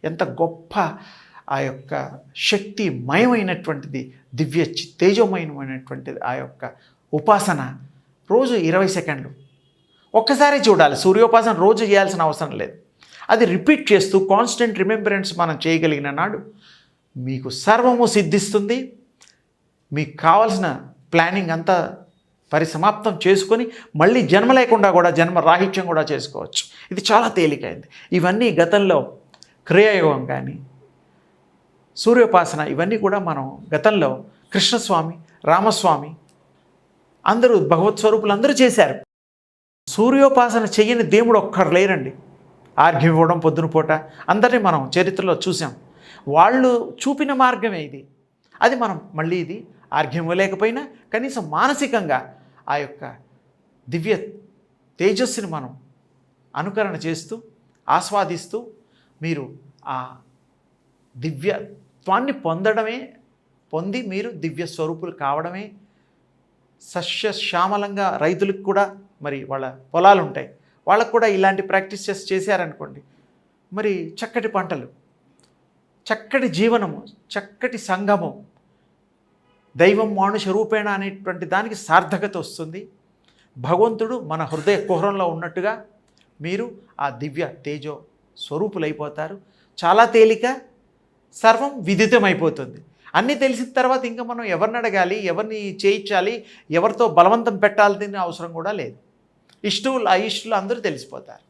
ఎంత గొప్ప ఆ యొక్క శక్తిమయమైనటువంటిది, తేజోమయమైనటువంటిది ఆ యొక్క ఉపాసన. రోజు 20 సెకండ్లు ఒక్కసారి చూడాలి. సూర్యోపాసన రోజు చేయాల్సిన అవసరం లేదు. అది రిపీట్ చేస్తూ కాన్స్టెంట్ రిమెంబరెన్స్ మనం చేయగలిగిన నాడు మీకు సర్వము సిద్ధిస్తుంది. మీకు కావలసిన ప్లానింగ్ అంతా పరిసమాప్తం చేసుకొని మళ్ళీ జన్మ లేకుండా కూడా జన్మ రాహిత్యం కూడా చేసుకోవచ్చు. ఇది చాలా తేలికైంది. ఇవన్నీ గతంలో క్రియాయోగం కానీ సూర్యోపాసన ఇవన్నీ కూడా మనం గతంలో కృష్ణస్వామి, రామస్వామి అందరూ భగవత్ స్వరూపులు అందరూ చేశారు. సూర్యోపాసన చెయ్యని దేవుడు ఒక్కరు లేరండి. ఆర్ఘ్యం ఇవ్వడం పొద్దున పూట అందరినీ మనం చరిత్రలో చూసాం. వాళ్ళు చూపిన మార్గమే ఇది. అది మనం మళ్ళీ ఇది ఆర్ఘ్యం ఇవ్వలేకపోయినా కనీసం మానసికంగా ఆ యొక్క దివ్య తేజస్సుని మనం అనుకరణ చేస్తూ ఆస్వాదిస్తూ మీరు ఆ దివ్యత్వాన్ని పొంది మీరు దివ్య స్వరూపులు కావడమే. సస్యశ్యామలంగా రైతులకు కూడా మరి వాళ్ళ పొలాలు ఉంటాయి, వాళ్ళకు కూడా ఇలాంటి ప్రాక్టీసెస్ చేశారనుకోండి, మరి చక్కటి పంటలు, చక్కటి జీవనము, చక్కటి సంగమం, దైవం మానుష రూపేణ అనేటువంటి దానికి సార్థకత వస్తుంది. భగవంతుడు మన హృదయ కుహరంలో ఉన్నట్టుగా మీరు ఆ దివ్య తేజో స్వరూపులైపోతారు. చాలా తేలిక, సర్వం విదితమైపోతుంది. అన్నీ తెలిసిన తర్వాత ఇంకా మనం ఎవరిని అడగాలి, ఎవరిని చేయించాలి, ఎవరితో బలవంతం పెట్టాలని అవసరం కూడా లేదు. ఇష్టులు అయిష్టులు అందరూ తెలిసిపోతారు.